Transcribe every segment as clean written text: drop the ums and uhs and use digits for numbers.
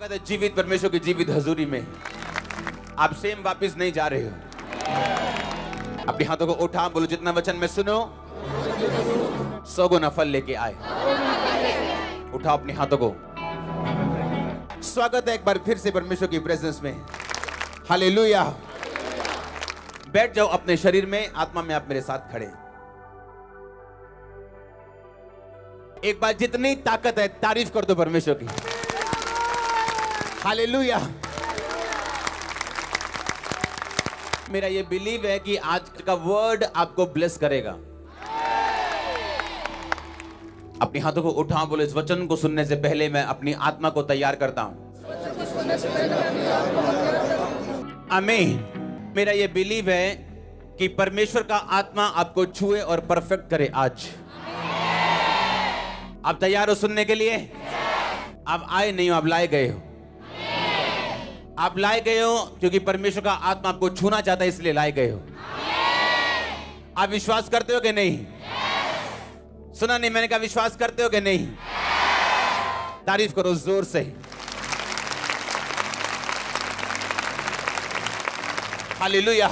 कहते हैं जीवित परमेश्वर की जीवित हजूरी में आप सेम वापिस नहीं जा रहे हो। अपने हाथों को उठा, बोलो जितना वचन में सुनो 100 गुना फल लेके आए। उठाओ अपने हाथों को। स्वागत है एक बार फिर से परमेश्वर की प्रेजेंस में। हालेलुया। बैठ जाओ अपने शरीर में, आत्मा में आप मेरे साथ खड़े। एक बार जितनी ताकत है तारीफ कर दो परमेश्वर की। हालेलुया। मेरा ये बिलीव है कि आज का वर्ड आपको ब्लेस करेगा। अपने हाथों को उठाओ, बोले इस वचन को सुनने से पहले मैं अपनी आत्मा को तैयार करता हूं। आमीन। मेरा ये बिलीव है कि परमेश्वर का आत्मा आपको छुए और परफेक्ट करे आज। आप तैयार हो सुनने के लिए? आप आए नहीं हो, आप लाए गए हो। आप लाए गए हो क्योंकि परमेश्वर का आत्मा आपको छूना चाहता है, इसलिए लाए गए हो। आप विश्वास करते हो कि नहीं? सुना नहीं? मैंने कहा विश्वास करते हो कि नहीं? तारीफ करो जोर से। हालेलुया।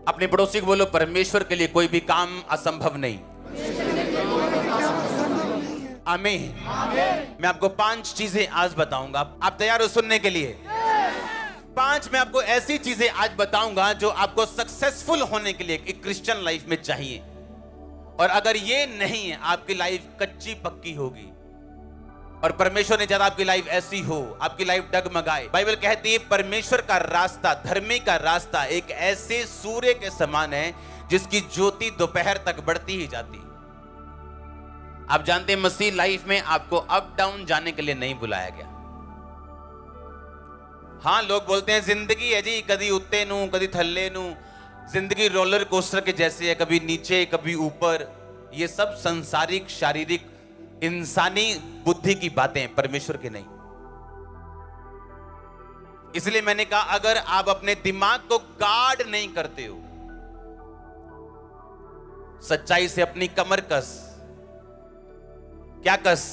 अपने पड़ोसी को बोलो परमेश्वर के लिए कोई भी काम असंभव नहीं। आमीन। मैं आपको 5 चीजें आज बताऊंगा। आप तैयार हो सुनने के लिए? 5 मैं आपको ऐसी चीजें आज बताऊंगा जो आपको सक्सेसफुल होने के लिए एक क्रिश्चियन लाइफ में चाहिए। और अगर ये नहीं है, आपकी लाइफ कच्ची पक्की होगी। और परमेश्वर ने चाहा आपकी लाइफ ऐसी हो, आपकी लाइफ डगमगाए। बाइबल कहती है परमेश्वर का रास्ता, धर्मी का रास्ता एक ऐसे सूर्य के समान है जिसकी ज्योति दोपहर तक बढ़ती ही जाती है। आप जानते हैं मसीह लाइफ में आपको अप डाउन जाने के लिए नहीं बुलाया गया। हाँ, लोग बोलते हैं जिंदगी है जी, कभी उत्ते नू कभी थल्ले नू, जिंदगी रोलर कोस्टर के जैसे है, कभी नीचे कभी ऊपर। ये सब संसारिक शारीरिक इंसानी बुद्धि की बातें, परमेश्वर की नहीं। इसलिए मैंने कहा अगर आप अपने दिमाग को गार्ड नहीं करते हो, सच्चाई से अपनी कमर कस। क्या कस?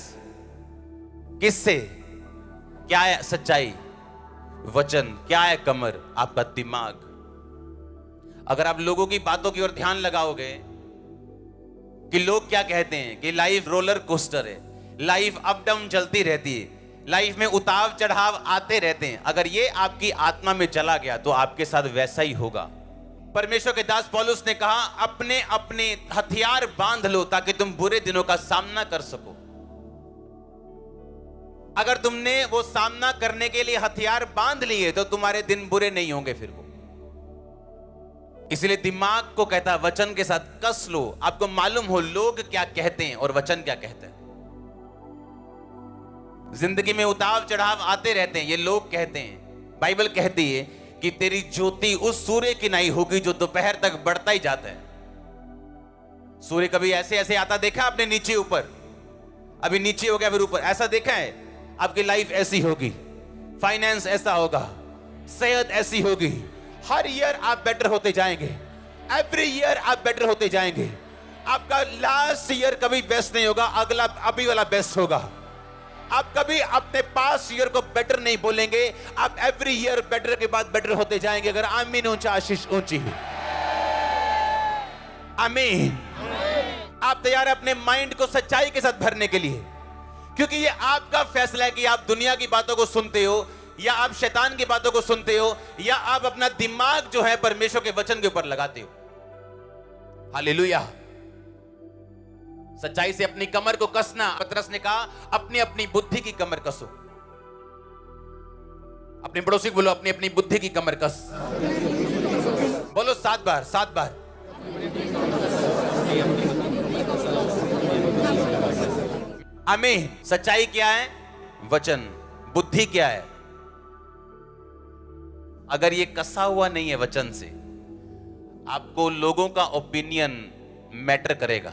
किससे? क्या है सच्चाई? वचन। क्या है कमर? आपका दिमाग। अगर आप लोगों की बातों की ओर ध्यान लगाओगे कि लोग क्या कहते हैं कि लाइफ रोलर कोस्टर है, लाइफ अप डाउन चलती रहती है, लाइफ में उतार चढ़ाव आते रहते हैं, अगर ये आपकी आत्मा में चला गया तो आपके साथ वैसा ही होगा। परमेश्वर के दास पौलुस ने कहा अपने अपने हथियार बांध लो ताकि तुम बुरे दिनों का सामना कर सको। अगर तुमने वो सामना करने के लिए हथियार बांध लिए तो तुम्हारे दिन बुरे नहीं होंगे फिर वो। इसलिए दिमाग को कहता है वचन के साथ कस लो। आपको मालूम हो लोग क्या कहते हैं और वचन क्या कहते हैं। जिंदगी में उतार चढ़ाव आते रहते हैं, ये लोग कहते हैं। बाइबल कहती है कि तेरी ज्योति उस सूर्य की नहीं होगी जो दोपहर तक बढ़ता ही जाता है। सूर्य कभी ऐसे ऐसे आता देखा आपने? नीचे ऊपर, अभी नीचे हो गया फिर ऊपर, ऐसा देखा है? आपकी लाइफ ऐसी होगी, फाइनेंस ऐसा होगा, सेहत ऐसी होगी। हर ईयर आप बेटर होते जाएंगे, एवरी ईयर आप बेटर होते जाएंगे। आपका लास्ट ईयर कभी बेस्ट नहीं होगा, अगला अभी वाला बेस्ट होगा। आप कभी अपने पास ईयर को बेटर नहीं बोलेंगे, आप एवरी ईयर बेटर के बाद बेटर होते जाएंगे। अगर आमीन ऊंचा, आशीष ऊंची। आमीन। आप तैयार हैं अपने माइंड को सच्चाई के साथ भरने के लिए? क्योंकि ये आपका फैसला है कि आप दुनिया की बातों को सुनते हो या आप शैतान की बातों को सुनते हो या आप अपना दिमाग जो है परमेश्वर के वचन के ऊपर लगाते हो। हालेलुया। सच्चाई से अपनी कमर को कसना। पतरस ने कहा अपनी अपनी बुद्धि की कमर कसो। अपने पड़ोसी को बोलो अपनी अपनी बुद्धि की कमर कस। बोलो 7 बार, 7 बार। आमीन। सच्चाई क्या है? वचन। बुद्धि क्या है? अगर ये कसा हुआ नहीं है वचन से, आपको लोगों का ओपिनियन मैटर करेगा।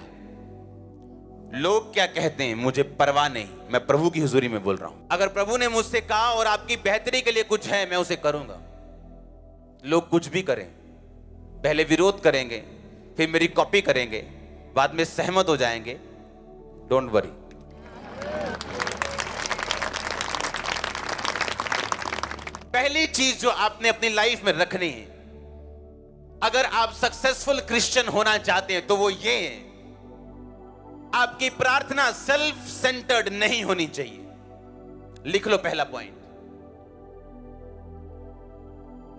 लोग क्या कहते हैं मुझे परवाह नहीं, मैं प्रभु की हुजूरी में बोल रहा हूं। अगर प्रभु ने मुझसे कहा और आपकी बेहतरी के लिए कुछ है, मैं उसे करूंगा। लोग कुछ भी करें, पहले विरोध करेंगे, फिर मेरी कॉपी करेंगे, बाद में सहमत हो जाएंगे। Don't worry. पहली चीज जो आपने अपनी लाइफ में रखनी है, अगर आप सक्सेसफुल क्रिश्चियन होना चाहते हैं, तो वो ये है, आपकी प्रार्थना सेल्फ सेंटर्ड नहीं होनी चाहिए। लिख लो पहला पॉइंट।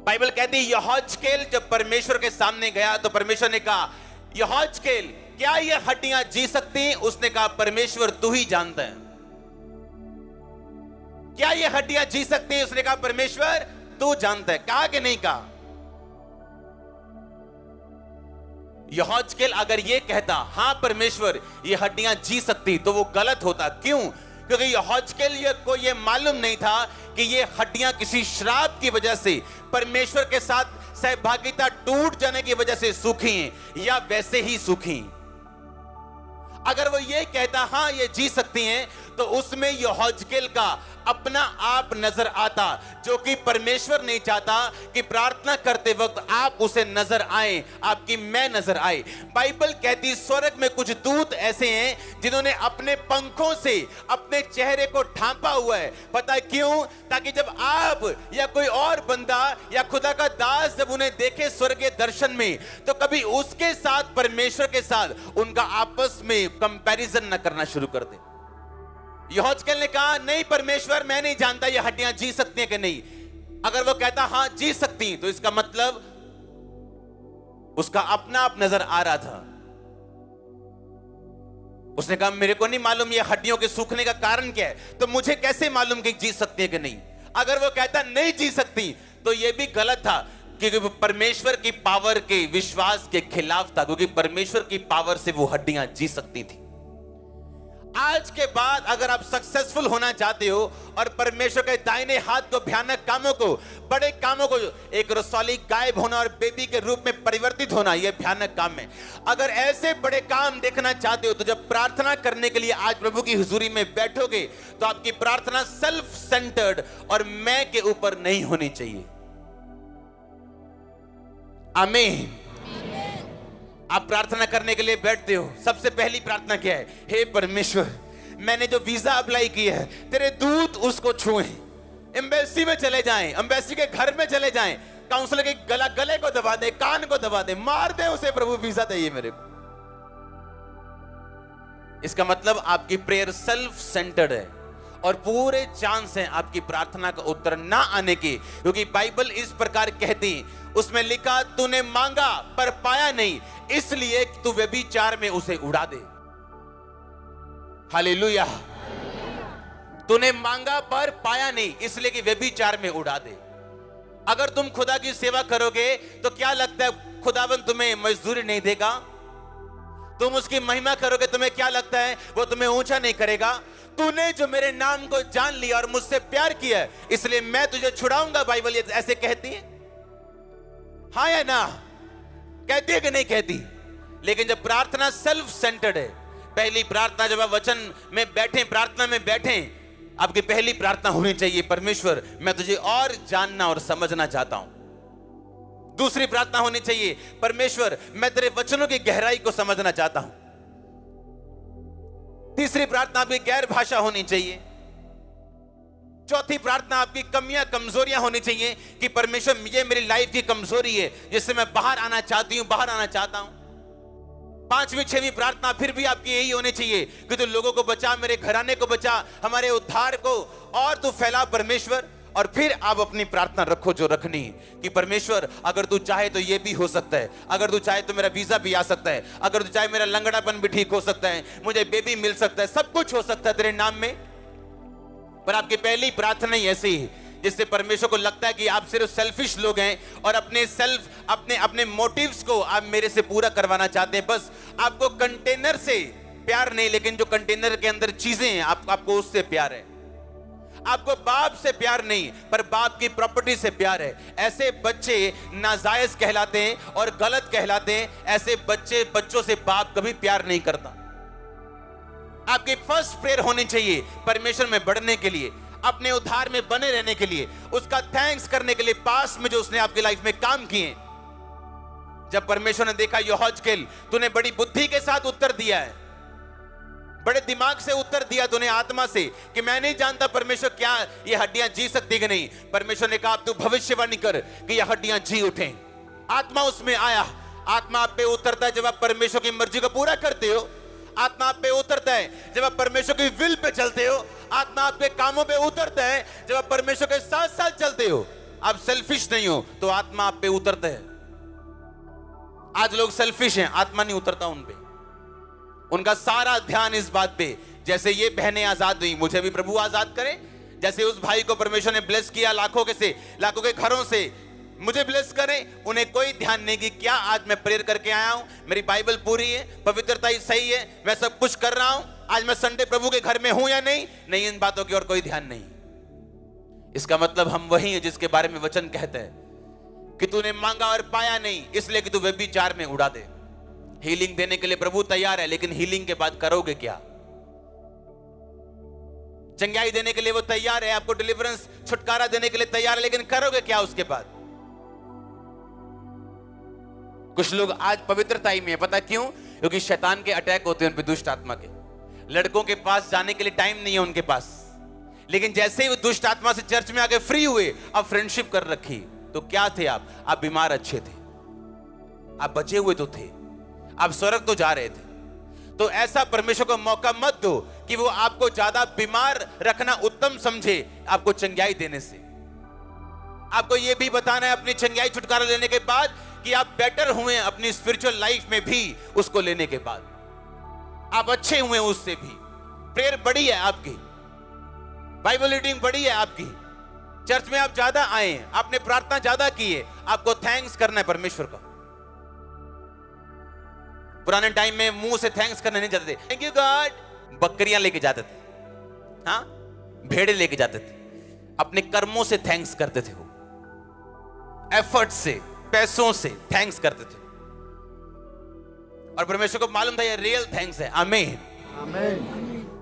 बाइबल कहती है यहोजकेल जब परमेश्वर के सामने गया तो परमेश्वर ने कहा, यहोजकेल क्या ये हड्डियां जी सकती हैं? उसने कहा, परमेश्वर तू ही जानता है। क्या ये हड्डियां जी सकती हैं? उसने कहा, परमेश्वर तू जानता है। कहा कि नहीं कहा? यहोजकेल अगर ये कहता, हां परमेश्वर ये हड्डियां जी सकती, तो वो गलत होता। क्यों? क्योंकि यहोजकेल को ये मालूम नहीं था कि ये हड्डियां किसी श्राप की वजह से, परमेश्वर के साथ सहभागिता टूट जाने की वजह से सूखी हैं या वैसे ही सूखी। अगर वो ये कहता हां ये जी सकती हैं, तो उसमें यहोजकेल का अपना आप नजर आता, जो कि परमेश्वर नहीं चाहता कि प्रार्थना करते वक्त आप उसे नजर आए, आपकी मैं नजर आए। बाइबल कहती स्वर्ग में कुछ दूत ऐसे हैं जिन्होंने अपने पंखों से अपने चेहरे को ढांपा हुआ है। पता है क्यों? ताकि जब आप या कोई और बंदा या खुदा का दास जब उन्हें देखे स्वर्गीय दर्शन में, तो कभी उसके साथ, परमेश्वर के साथ उनका आपस में कंपैरिजन न करना शुरू कर दे। यहोजकेल ने कहा, नहीं परमेश्वर मैं नहीं जानता ये हड्डियां जी सकती हैं कि नहीं। अगर वो कहता हां जी सकती, तो इसका मतलब उसका अपना आप नजर आ रहा था। उसने कहा, मेरे को नहीं मालूम ये हड्डियों के सूखने का कारण क्या है, तो मुझे कैसे मालूम कि जी सकती है कि नहीं। अगर वो कहता नहीं जी सकती, तो यह भी गलत था, क्योंकि वो परमेश्वर की पावर के विश्वास के खिलाफ था, क्योंकि परमेश्वर की पावर से वो हड्डियां जी सकती थी। आज के बाद अगर आप सक्सेसफुल होना चाहते हो और परमेश्वर के दाहिने हाथ को, भयानक कामों को, बड़े कामों को, एक रसौली गायब होना और बेबी के रूप में परिवर्तित होना, यह भयानक काम है। अगर ऐसे बड़े काम देखना चाहते हो, तो जब प्रार्थना करने के लिए आज प्रभु की हुजूरी में बैठोगे, तो आपकी प्रार्थना सेल्फ सेंटर्ड और मैं के ऊपर नहीं होनी चाहिए। आमीन। आप प्रार्थना करने के लिए बैठते हो, सबसे पहली प्रार्थना क्या है? हे परमेश्वर, मैंने जो वीजा अप्लाई किया है, तेरे दूत उसको छुएं, एम्बेसी में चले जाएं, एम्बेसी के घर में चले जाएं, काउंसलर के गले को दबा दे, कान को दबा दे, मार दे उसे, प्रभु वीजा चाहिए मेरे को। इसका मतलब आपकी प्रेयर सेल्फ सेंटर्ड है और पूरे चांस हैं आपकी प्रार्थना का उत्तर ना आने के, क्योंकि बाइबल इस प्रकार कहती, उसमें लिखा, तूने मांगा पर पाया नहीं, इसलिए तू व्यभिचार में उसे उड़ा दे। हालेलुया। तूने मांगा पर पाया नहीं, इसलिए कि व्यभिचार में उड़ा दे। अगर तुम खुदा की सेवा करोगे, तो क्या लगता है खुदावन तुम्हें मजदूरी नहीं देगा? तुम उसकी महिमा करोगे, तुम्हें क्या लगता है वो तुम्हें ऊंचा नहीं करेगा? तूने जो मेरे नाम को जान लिया और मुझसे प्यार किया, इसलिए मैं तुझे छुड़ाऊंगा। बाइबल ऐसे कहती है, हाँ या ना? कहती है कि नहीं कहती? लेकिन जब प्रार्थना सेल्फ सेंटर्ड है, पहली प्रार्थना जब आप वचन में बैठे, प्रार्थना में बैठे, आपकी पहली प्रार्थना होनी चाहिए, परमेश्वर मैं तुझे और जानना और समझना चाहता हूं। दूसरी प्रार्थना होनी चाहिए, परमेश्वर मैं तेरे वचनों की गहराई को समझना चाहता हूं। तीसरी प्रार्थना आपकी गैर भाषा होनी चाहिए। चौथी प्रार्थना आपकी कमियां, कमजोरियां होनी चाहिए कि परमेश्वर ये मेरी लाइफ की कमजोरी है जिससे मैं बाहर आना चाहती हूं, बाहर आना चाहता हूं। पांचवी छठवीं प्रार्थना फिर भी आपकी यही होनी चाहिए कि तू लोगों को बचा, मेरे घराने को बचा, हमारे उद्धार को और तू फैला परमेश्वर। और फिर आप अपनी प्रार्थना रखो जो रखनी, कि परमेश्वर अगर तू चाहे तो ये भी हो सकता है, अगर तू चाहे तो मेरा वीजा भी आ सकता है, अगर तू चाहे मेरा लंगड़ापन भी ठीक हो सकता है, मुझे बेबी मिल सकता है, सब कुछ हो सकता है तेरे नाम में। पर आपकी पहली प्रार्थना ही ऐसी है जिससे परमेश्वर को लगता है कि आप सिर्फ सेल्फिश लोग हैं और अपने मोटिव्स को आप मेरे से पूरा करवाना चाहते हैं। बस आपको कंटेनर से प्यार नहीं, लेकिन जो कंटेनर के अंदर चीजें हैं आपको उससे प्यार है। आपको बाप से प्यार नहीं, पर बाप की प्रॉपर्टी से प्यार है। ऐसे बच्चे नाजायज कहलाते हैं और गलत कहलाते हैं। ऐसे बच्चों से बाप कभी प्यार नहीं करता। आपकी फर्स्ट प्रेयर होनी चाहिए परमेश्वर में बढ़ने के लिए, अपने उद्धार में बने रहने के लिए, उसका थैंक्स करने के लिए, पास में जो उसने आपकी लाइफ में काम किए। जब परमेश्वर ने देखा यहोजकेल तूने बड़ी बुद्धि के साथ उत्तर दिया है, बड़े दिमाग से उत्तर दिया तूने, आत्मा से, कि मैं नहीं जानता परमेश्वर क्या ये हड्डियां जी सकती कि नहीं। परमेश्वर ने कहा अब तू भविष्यवाणी कर कि ये हड्डियां जी उठें। आत्मा उसमें आया। आत्मा आप पे उतरता है जब आप परमेश्वर की मर्जी को पूरा करते हो। आत्मा आप पे उतरता है जब आप परमेश्वर की विल पे चलते हो। आत्मा आपके कामों पे उतरता है जब आप परमेश्वर के साथ साथ चलते हो। आप सेल्फिश नहीं हो तो आत्मा आप पे उतरता है। आज लोग सेल्फिश हैं, आत्मा नहीं उतरता उन पे। उनका सारा ध्यान इस बात पे, जैसे ये बहनें आजाद हुई, मुझे भी प्रभु आजाद करे। जैसे उस भाई को परमेश्वर ने ब्लेस किया लाखों के घरों से, मुझे ब्लेस करें। उन्हें कोई ध्यान नहीं कि क्या आज मैं प्रेयर करके आया हूं, मेरी बाइबल पूरी है, पवित्रता ही सही है, मैं सब कुछ कर रहा हूं, आज मैं संडे प्रभु के घर में हूं या नहीं। नहीं, इन बातों की और कोई ध्यान नहीं। इसका मतलब हम वही हैं जिसके बारे में वचन कहता है कि तूने मांगा और पाया नहीं, इसलिए कि तू व्यभिचार में उड़ा दे। हीलिंग देने के लिए प्रभु तैयार है, लेकिन हीलिंग के बाद करोगे क्या? चंगाई देने के लिए वो तैयार है, आपको डिलीवरेंस, छुटकारा देने के लिए तैयार है, लेकिन करोगे क्या उसके बाद? कुछ लोग आज पवित्रता में है, पता क्यों? क्योंकि शैतान के अटैक होते हैं उन पे, दुष्ट आत्मा के। लड़कों के पास जाने के लिए टाइम नहीं है उनके पास, लेकिन जैसे ही वो दुष्ट आत्मा से चर्च में आके फ्री हुए, अब फ्रेंडशिप कर रखी। तो क्या थे आप बीमार अच्छे थे, आप बचे हुए तो थे, आप स्वर्ग तो जा रहे थे। तो ऐसा परमेश्वर को मौका मत दो कि वो आपको ज्यादा बीमार रखना उत्तम समझे आपको चंगाई देने से। आपको ये भी बताना है अपनी चंगाई छुटकारा लेने के बाद कि आप बेटर हुए अपनी स्पिरिचुअल लाइफ में भी, उसको लेने के बाद आप अच्छे हुए उससे भी। प्रेयर बड़ी है आपकी, बाइबल रीडिंग बड़ी है आपकी, चर्च में आप ज्यादा आए, आपने प्रार्थना ज्यादा की है, आपको थैंक्स करना है परमेश्वर का। पुराने टाइम में मुंह से थैंक्स करने नहीं जाते थे, थैंक यू गॉड। बकरियां लेके जाते थे, हाँ, भेड़े लेके जाते थे, अपने कर्मों से थैंक्स करते थे, वो एफर्ट से, पैसों से थैंक्स करते थे। और परमेश्वर को मालूम था ये रियल थैंक्स है। आमीन, आमीन।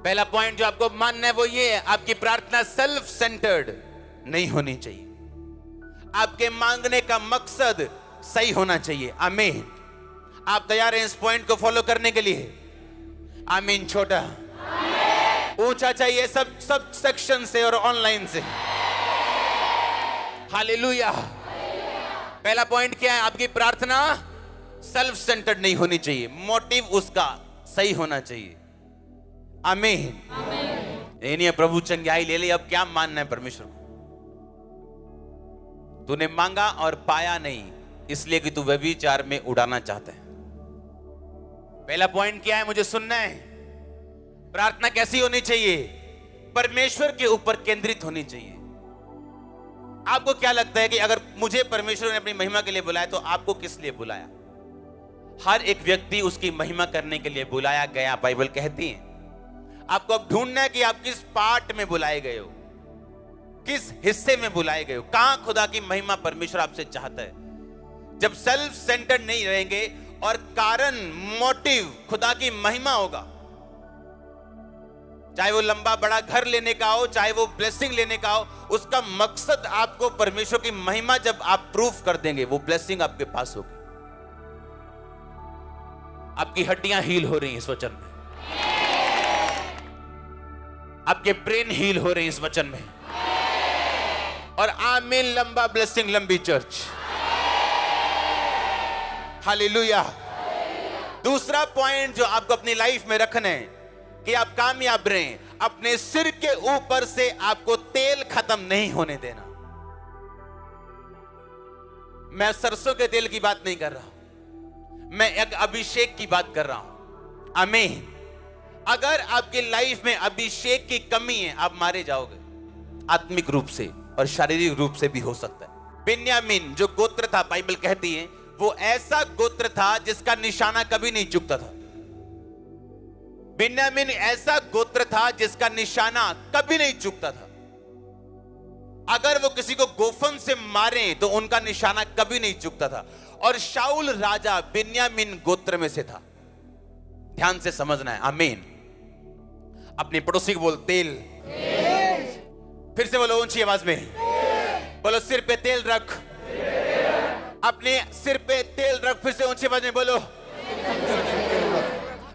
पहला पॉइंट जो आपको मानना है वो ये है, आपकी प्रार्थना सेल्फ सेंटर्ड नहीं होनी चाहिए। आपके मांगने का मकसद सही होना चाहिए। आमीन। आप तैयार हैं इस पॉइंट को फॉलो करने के लिए? आमीन। छोटा ऊंचा चाहिए, सब सेक्शन से और ऑनलाइन से। हालेलुया। पहला पॉइंट क्या है? आपकी प्रार्थना सेल्फ सेंटर्ड नहीं होनी चाहिए, मोटिव उसका सही होना चाहिए। आमीन। ये नहीं है प्रभु चंगाई ले ली, अब क्या मानना है परमेश्वर को? तूने मांगा और पाया नहीं, इसलिए कि तू व्यभिचार में उड़ाना चाहता है। पहला पॉइंट क्या है? मुझे सुनना है। प्रार्थना कैसी होनी चाहिए? परमेश्वर के ऊपर केंद्रित होनी चाहिए। आपको क्या लगता है कि अगर मुझे परमेश्वर ने अपनी महिमा के लिए बुलाया तो आपको किस लिए बुलाया? हर एक व्यक्ति उसकी महिमा करने के लिए बुलाया गया, बाइबल कहती है। आपको अब ढूंढना है कि आप किस पार्ट में बुलाए गए हो, किस हिस्से में बुलाए गए हो, कहां खुदा की महिमा परमेश्वर आपसे चाहता है। जब सेल्फ सेंटर्ड नहीं रहेंगे और कारण, मोटिव खुदा की महिमा होगा, चाहे वो लंबा बड़ा घर लेने का हो, चाहे वो ब्लेसिंग लेने का हो, उसका मकसद आपको परमेश्वर की महिमा जब आप प्रूफ कर देंगे, वो ब्लेसिंग आपके पास होगी। आपकी हड्डियां हील हो रही हैं इस वचन में, आपके ब्रेन हील हो रहे हैं इस वचन में, और आमीन। लंबा ब्लेसिंग, लंबी चर्च। हालेलुया। दूसरा पॉइंट जो आपको अपनी लाइफ में रखना है कि आप कामयाब रहें, अपने सिर के ऊपर से आपको तेल खत्म नहीं होने देना। मैं सरसों के तेल की बात नहीं कर रहा हूं, मैं एक अभिषेक की बात कर रहा हूं। आमीन। अगर आपकी लाइफ में अभिषेक की कमी है, आप मारे जाओगे, आत्मिक रूप से और शारीरिक रूप से भी हो सकता है। बिन्यामीन जो गोत्र था, बाइबल कहती है वो ऐसा गोत्र था जिसका निशाना कभी नहीं चुकता था। बिन्यामीन ऐसा गोत्र था जिसका निशाना कभी नहीं चुकता था। अगर वो किसी को गोफन से मारे तो उनका निशाना कभी नहीं चुकता था। और शाऊल राजा बिन्यामीन गोत्र में से था। ध्यान से समझना है। आमीन। अपने पड़ोसी को बोल, तेल। फिर से बोलो ऊंची आवाज में, बोलो सिर पे तेल रख। अपने सिर पे तेल रख। फिर से ऊंची आवाज में बोलो।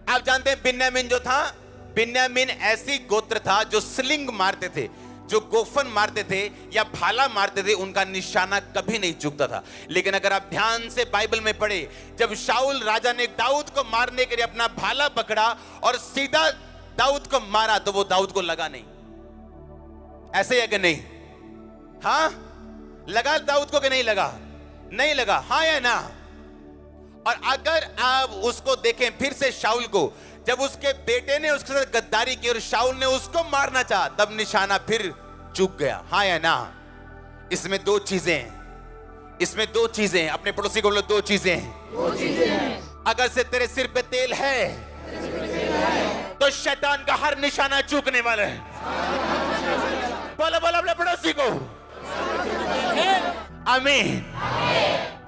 आप जानते हैं बिन्यामीन जो था, बिन्यामीन ऐसी गोत्र था जो स्लिंग मारते थे, जो गोफन मारते थे या भाला मारते थे, उनका निशाना कभी नहीं चूकता था। लेकिन अगर आप ध्यान से बाइबल में पढ़े, जब शाऊल राजा ने दाऊद को मारने के लिए अपना भाला पकड़ा और सीधा दाऊद को मारा, तो वो दाऊद को लगा नहीं। ऐसे है कि नहीं? हाँ, लगा दाऊद को कि नहीं लगा? नहीं लगा, हाँ या ना? और अगर आप उसको देखें फिर से, शाऊल को, जब उसके बेटे ने उसके साथ गद्दारी की और शाऊल ने उसको मारना चाहा, तब निशाना फिर चूक गया, हाँ या ना? इसमें दो चीजें हैं, इसमें दो चीजें हैं। अपने पड़ोसी को बोलो, दो चीजें हैं। अगर से तेरे सिर पे तेल है तो शैतान का हर निशाना चूकने वाला है। बोलो बोलो अपने पड़ोसी को, आमीन।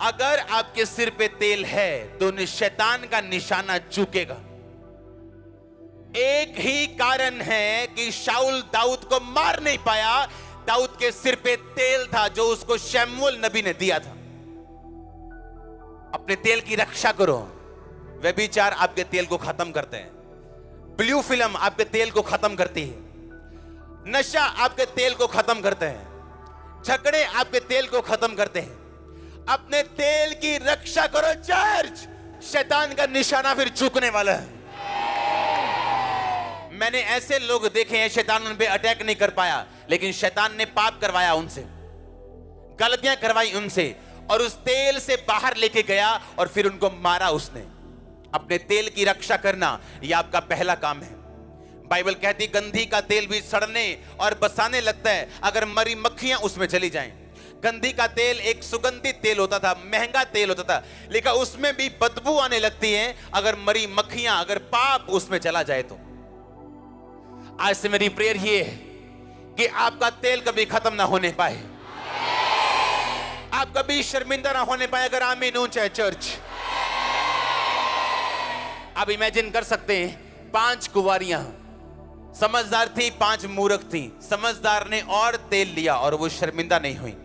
अगर आपके सिर पे तेल है तो शैतान का निशाना चूकेगा। एक ही कारण है कि शाऊल दाऊद को मार नहीं पाया, दाऊद के सिर पे तेल था जो उसको शमूएल नबी ने दिया था। अपने तेल की रक्षा करो। व्यभिचार आपके तेल को खत्म करते हैं, ब्लू फिल्म आपके तेल को खत्म करती है, नशा आपके तेल को खत्म करते हैं, झगड़े आपके तेल को खत्म करते हैं। अपने तेल की रक्षा करो चर्च, शैतान का निशाना फिर चूकने वाला है। मैंने ऐसे लोग देखे हैं, शैतान उन पे अटैक नहीं कर पाया, लेकिन शैतान ने पाप करवाया उनसे, गलतियां करवाई उनसे, और उस तेल से बाहर लेके गया और फिर उनको मारा उसने। अपने तेल की रक्षा करना यह आपका पहला काम है। बाइबल कहती गंधी का तेल भी सड़ने और बसाने लगता है अगर मरी मक्खियां उसमें चली जाएं। गंधी का तेल एक सुगंधित तेल होता था, महंगा तेल होता था, लेकिन उसमें भी बदबू आने लगती है अगर मरी मक्खियां, अगर पाप उसमें चला जाए तो। आज से मेरी प्रेयर ये है कि आपका तेल कभी खत्म ना होने पाए, आप कभी शर्मिंदा ना होने पाए। अगर आमीन ऊंचा है चर्च। आप इमेजिन कर सकते हैं, 5 कुंवारियां समझदार थी, 5 मूर्ख थी। समझदार ने और तेल लिया और वो शर्मिंदा नहीं हुई।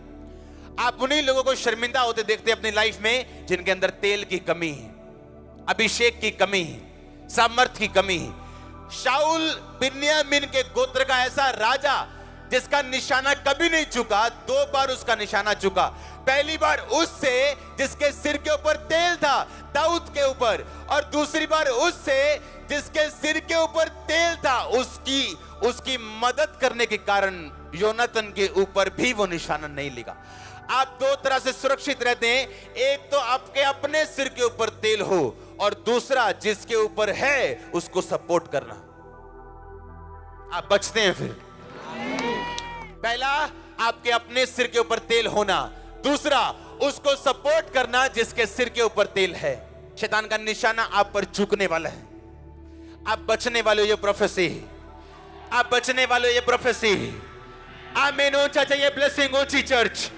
आप उन्हीं लोगों को शर्मिंदा होते देखते अपनी लाइफ में जिनके अंदर तेल की कमी है, अभिषेक की कमी है, सामर्थ की कमी है। शाऊल बिन्यामीन के गोत्र का ऐसा राजा जिसका निशाना कभी नहीं चुका, 2 बार उसका निशाना चुका। पहली बार उससे जिसके सिर के ऊपर तेल था, दाऊद के ऊपर, और दूसरी बार उससे जिसके सिर के ऊपर तेल था, उसकी मदद करने के कारण योनातन के ऊपर भी वो निशाना नहीं लगा। आप 2 तरह से सुरक्षित रहते हैं, एक तो आपके अपने सिर के ऊपर तेल हो, और दूसरा जिसके ऊपर है उसको सपोर्ट करना। आप बचते हैं फिर। पहला आपके अपने सिर के ऊपर तेल होना, दूसरा उसको सपोर्ट करना जिसके सिर के ऊपर तेल है। शैतान का निशाना आप पर चूकने वाला है। आप बचने वाले हो, ये प्रोफेसी है। आप बचने वाले हो, ये प्रोफेसी है। आमीन ऊंचा चाहिए, ब्लेसिंग ऊंची चर्च।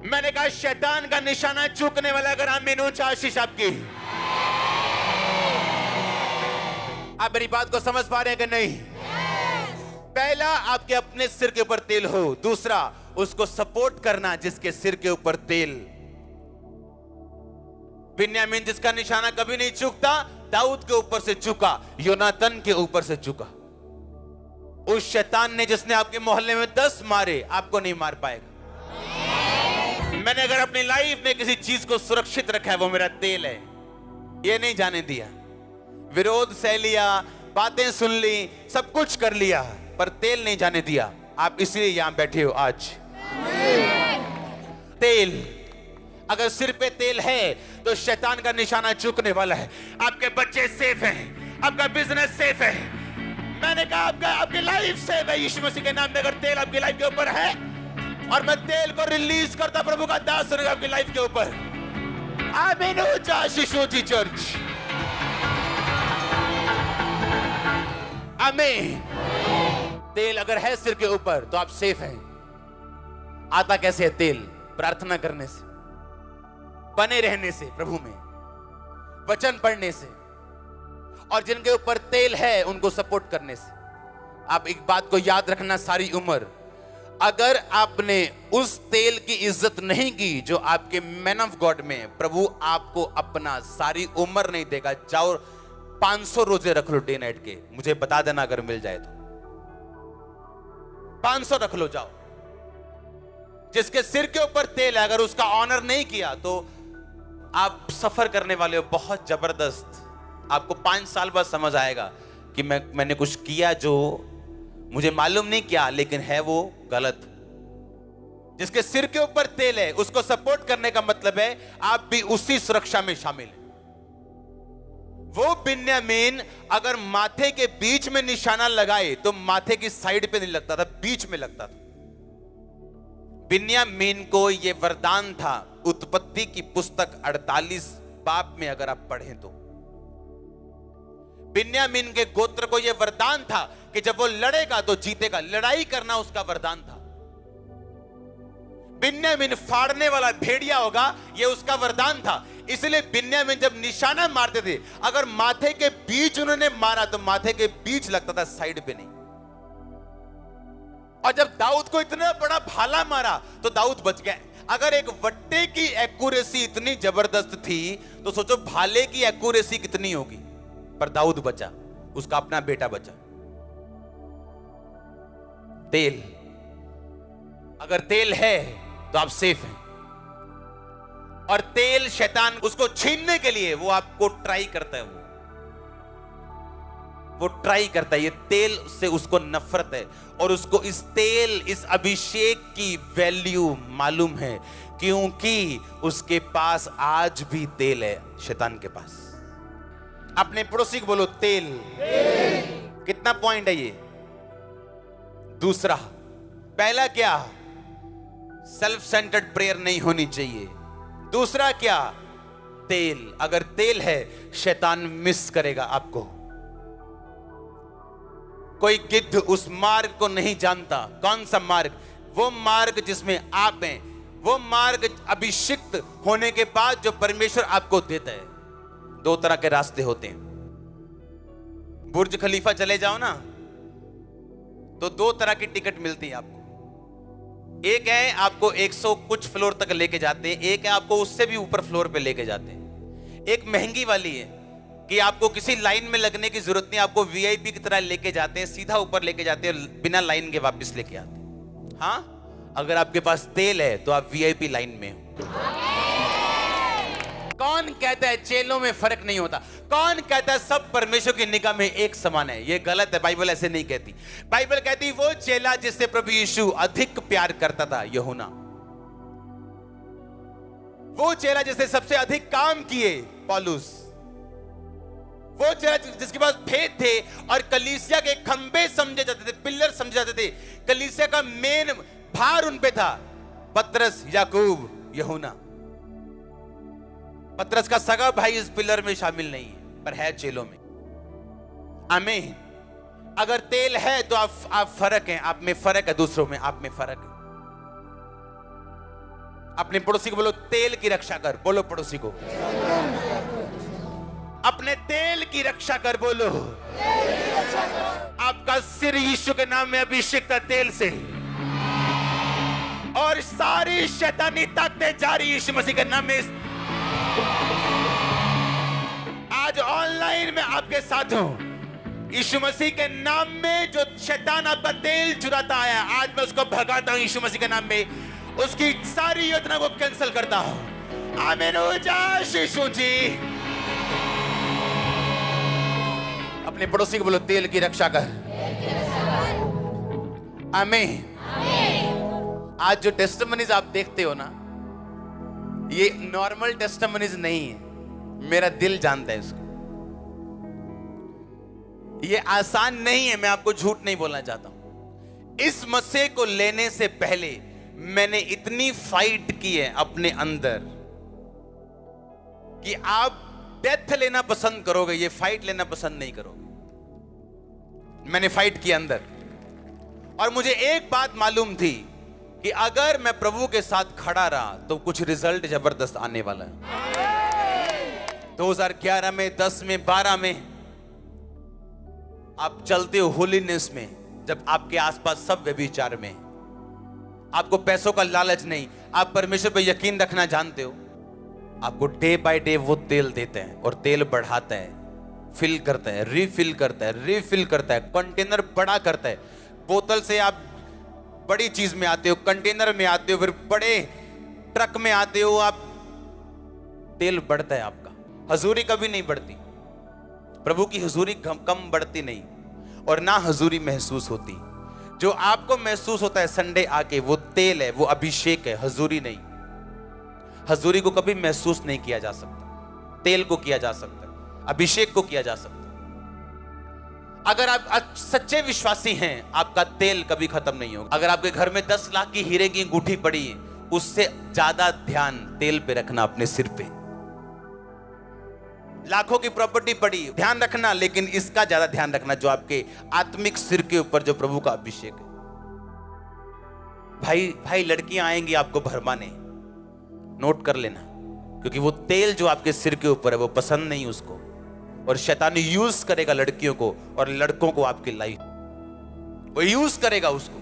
मैंने कहा शैतान का निशाना चूकने वाला, अगर आमीन ऊंचा आशीष आपकी। आप मेरी बात को समझ पा रहे हैं कि नहीं? पहला आपके अपने सिर के ऊपर तेल हो, दूसरा उसको सपोर्ट करना जिसके सिर के ऊपर तेल। बिन्यामीन जिसका निशाना कभी नहीं चूकता, दाऊद के ऊपर से चूका, योनातन के ऊपर से चूका। उस शैतान ने जिसने आपके मोहल्ले में 10 मारे, आपको नहीं मार पाएगा। मैंने अगर अपनी लाइफ में किसी चीज को सुरक्षित रखा है, वो मेरा तेल है। ये नहीं जाने दिया। विरोध सह लिया, बातें सुन ली, सब कुछ कर लिया, पर तेल नहीं जाने दिया। आप इसलिए यहां बैठे हो आज। तेल, अगर सिर पे तेल है तो शैतान का निशाना चूकने वाला है। आपके बच्चे सेफ हैं, आपका बिजनेस सेफ है। मैंने कहा आपकी लाइफ सेफ है यीशु मसीह के नाम में। अगर तेल आपकी लाइफ के ऊपर है, और मैं तेल को रिलीज करता, प्रभु का दास रहेगा आपकी लाइफ के ऊपर। आमीन ऊंचा आशीष ऊंची चर्च। आमीन। तेल अगर है सिर के ऊपर तो आप सेफ हैं। आता कैसे है तेल? प्रार्थना करने से, बने रहने से, प्रभु में वचन पढ़ने से, और जिनके ऊपर तेल है उनको सपोर्ट करने से। आप एक बात को याद रखना सारी उम्र, अगर आपने उस तेल की इज्जत नहीं की जो आपके मैन ऑफ गॉड में है, प्रभु आपको अपना सारी उम्र नहीं देगा। जाओ 500 रोजे रख लो डे नाइट के, मुझे बता देना अगर मिल जाए तो। 500 रख लो, जाओ। जिसके सिर के ऊपर तेल है, अगर उसका ऑनर नहीं किया तो आप सफर करने वाले हो बहुत जबरदस्त। आपको 5 साल बाद समझ आएगा कि मैंने कुछ किया जो मुझे मालूम नहीं किया, लेकिन है वो गलत। जिसके सिर के ऊपर तेल है उसको सपोर्ट करने का मतलब है आप भी उसी सुरक्षा में शामिल हैं। वो बिन्यामीन अगर माथे के बीच में निशाना लगाए तो माथे की साइड पे नहीं लगता था, बीच में लगता था। बिन्यामीन को यह वरदान था। उत्पत्ति की पुस्तक 48 बाब में अगर आप पढ़ें तो बिन्यामीन के गोत्र को यह वरदान था कि जब वो लड़ेगा तो जीतेगा। लड़ाई करना उसका वरदान था। बिन्यामीन फाड़ने वाला भेड़िया होगा, यह उसका वरदान था। इसलिए बिन्यामीन जब निशाना मारते थे, अगर माथे के बीच उन्होंने मारा तो माथे के बीच लगता था, साइड पे नहीं। और जब दाऊद को इतना बड़ा भाला मारा तो दाऊद बच गया। अगर एक वट्टे की एक्यूरेसी इतनी जबरदस्त थी तो सोचो भाले की एक्यूरेसी कितनी होगी। पर दाऊद बचा, उसका अपना बेटा बचा। तेल, अगर तेल है तो आप सेफ हैं। और तेल शैतान उसको छीनने के लिए वो आपको ट्राई करता है। वो ट्राई करता है। ये तेल से उसको नफरत है और उसको इस तेल, इस अभिषेक की वैल्यू मालूम है, क्योंकि उसके पास आज भी तेल है। शैतान के पास। अपने पड़ोसी को बोलो तेल। कितना पॉइंट है ये? दूसरा, पहला क्या? सेल्फ सेंटर्ड प्रेयर नहीं होनी चाहिए। दूसरा क्या? तेल। अगर तेल है शैतान मिस करेगा आपको। कोई गिद्ध उस मार्ग को नहीं जानता। कौन सा मार्ग? वो मार्ग जिसमें आप हैं, वो मार्ग अभिषिक्त होने के बाद जो परमेश्वर आपको देता है। 2 तरह के रास्ते होते हैं। बुर्ज खलीफा चले जाओ ना तो 2 तरह की टिकट मिलती है आपको। एक है आपको 100 कुछ फ्लोर तक लेके जाते हैं, एक है आपको उससे भी ऊपर फ्लोर पे लेके जाते हैं। एक महंगी वाली है कि आपको किसी लाइन में लगने की जरूरत नहीं, आपको वीआईपी की तरह लेके जाते हैं, सीधा ऊपर लेके जाते हैं, बिना लाइन के वापस लेके आते हैं। हाँ, अगर आपके पास तेल है तो आप वीआईपी लाइन में हो। कौन कहता है चेलों में फर्क नहीं होता? कौन कहता है सब परमेश्वर की निगाह में एक समान है? यह गलत है। बाइबल ऐसे नहीं कहती। बाइबल कहती वो चेला जिससे प्रभु यीशु अधिक प्यार करता था, यूहन्ना। वो चेला जिसने सबसे अधिक काम किए, पौलुस। वो चेला जिसके पास भेद थे और कलीसिया के खंबे समझे जाते थे, पिलर समझे जाते थे, कलीसिया का मेन भार उन पे था, पतरस, याकूब, यूहन्ना। पतरस का सगा भाई इस पिलर में शामिल नहीं है, पर है चेलों में। आमीन। अगर तेल है तो आप फर्क हैं, आप में फर्क है, दूसरों में आप में फर्क है। अपने पड़ोसी को बोलो तेल की रक्षा कर। बोलो पड़ोसी को अपने तेल की रक्षा कर। बोलो आपका सिर यीशु के नाम में अभिषेक तेल से, और सारी शैतानी ताकतें जारी यीशु मसीह के नाम में। आज ऑनलाइन में आपके साथ हूं। यीशु मसीह के नाम में जो शैतान आपका तेल चुराता आया, आज मैं उसको भगाता हूं यीशु मसीह के नाम में। उसकी सारी योजना को कैंसिल करता हूं। आमीन हो जा यीशु जी। अपने पड़ोसी को बोलो तेल की रक्षा कर। आमीन। आज जो टेस्टिमनीज आप देखते हो ना, ये नॉर्मल टेस्टिमनीज नहीं है। मेरा दिल जानता है इसको। ये आसान नहीं है, मैं आपको झूठ नहीं बोलना चाहता हूं। इस मसीह को लेने से पहले मैंने इतनी फाइट की है अपने अंदर कि आप डेथ लेना पसंद करोगे, ये फाइट लेना पसंद नहीं करोगे। मैंने फाइट की अंदर, और मुझे एक बात मालूम थी कि अगर मैं प्रभु के साथ खड़ा रहा तो कुछ रिजल्ट जबरदस्त आने वाला है। 2011 में, 10 में, 12 में आप चलते हो होलीनेस में, जब आपके आसपास सब व्यभिचार में, आपको पैसों का लालच नहीं, आप परमेश्वर पर यकीन रखना जानते हो, आपको डे बाय डे वो तेल देते हैं और तेल बढ़ाता है, फिल करता है, रिफिल करता है, रिफिल करता है, कंटेनर बड़ा करता है। बोतल से आप बड़ी चीज में आते हो, कंटेनर में आते हो, फिर बड़े ट्रक में आते हो, आप तेल बढ़ता है आपका। हजूरी कभी नहीं बढ़ती, प्रभु की हजूरी कम बढ़ती नहीं और ना हजूरी महसूस होती। जो आपको महसूस होता है संडे आके, वो तेल है, वो अभिषेक है, हजूरी नहीं। हजूरी को कभी महसूस नहीं किया जा सकता, तेल को किया जा सकता है, अभिषेक को किया जा सकता है। अगर आप सच्चे विश्वासी हैं, आपका तेल कभी खत्म नहीं होगा। अगर आपके घर में 10 लाख की हीरे की अंगूठी पड़ी है, उससे ज्यादा ध्यान तेल पे रखना, अपने सिर पे। लाखों की प्रॉपर्टी पड़ी, ध्यान रखना, लेकिन इसका ज्यादा ध्यान रखना जो आपके आत्मिक सिर के ऊपर जो प्रभु का अभिषेक है। भाई लड़कियां आएंगी आपको भरमाने, नोट कर लेना, क्योंकि वो तेल जो आपके सिर के ऊपर है वो पसंद नहीं उसको, और शैतान यूज करेगा लड़कियों को और लड़कों को, आपकी लाइफ वो यूज करेगा, उसको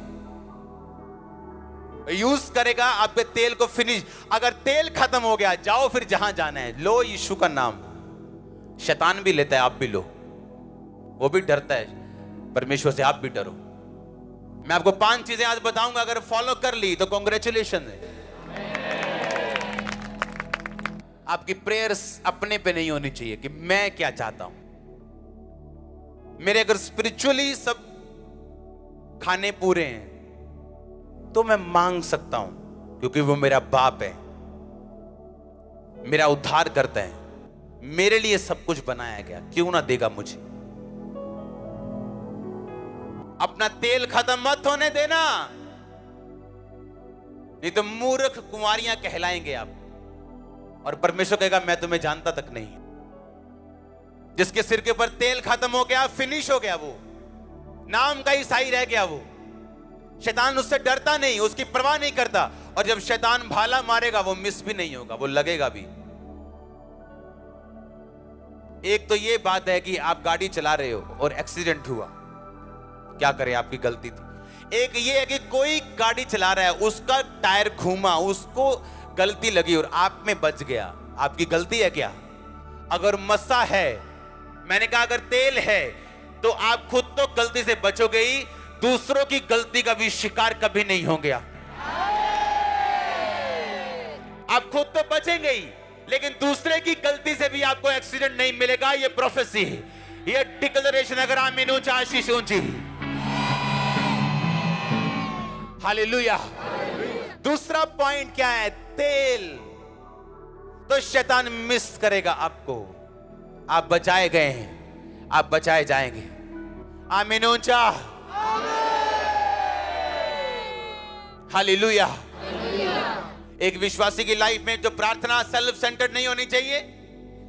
यूज करेगा आपके तेल को फिनिश। अगर तेल खत्म हो गया, जाओ फिर जहां जाना है, लो यीशु का नाम। शैतान भी लेता है, आप भी लो, वो भी डरता है परमेश्वर से, आप भी डरो। मैं आपको 5 चीजें आज बताऊंगा, अगर फॉलो कर ली तो कॉन्ग्रेचुलेशन है। आपकी प्रेयर्स अपने पे नहीं होनी चाहिए कि मैं क्या चाहता हूं। मेरे अगर स्पिरिचुअली सब खाने पूरे हैं तो मैं मांग सकता हूं, क्योंकि वो मेरा बाप है, मेरा उद्धार करता है, मेरे लिए सब कुछ बनाया गया, क्यों ना देगा मुझे। अपना तेल खत्म मत होने देना, नहीं तो मूर्ख कुंवारियां कहलाएंगे आप, और परमेश्वर कहेगा मैं तुम्हें जानता तक नहीं। जिसके सिर के ऊपर तेल खत्म हो गया, फिनिश हो गया, वो नाम का ईसाई रह गया, वो शैतान उससे डरता नहीं, उसकी परवाह नहीं करता, और जब शैतान भाला मारेगा वो मिस भी नहीं होगा, वो लगेगा भी। एक तो ये बात है कि आप गाड़ी चला रहे हो और एक्सीडेंट हुआ, क्या करें, आपकी गलती थी। एक ये है कि कोई गाड़ी चला रहा है, उसका टायर घूमा, उसको गलती लगी और आप में बच गया, आपकी गलती है क्या? अगर मस्सा है, मैंने कहा अगर तेल है, तो आप खुद तो गलती से बचोगे ही, दूसरों की गलती का भी शिकार कभी नहीं होंगे। आप खुद तो बचेंगे ही, लेकिन दूसरे की गलती से भी आपको एक्सीडेंट नहीं मिलेगा। ये प्रोफेसी है, ये डिक्लेरेशन। अगर आमीन ऊंचा, आशीष ऊंची। हालेलुया। दूसरा पॉइंट क्या है? तेल। तो शैतान मिस करेगा आपको। आप बचाए गए हैं, आप बचाए जाएंगे। आमीन ऊंचा। हालेलुया। एक विश्वासी की लाइफ में जो प्रार्थना सेल्फ सेंटर्ड नहीं होनी चाहिए,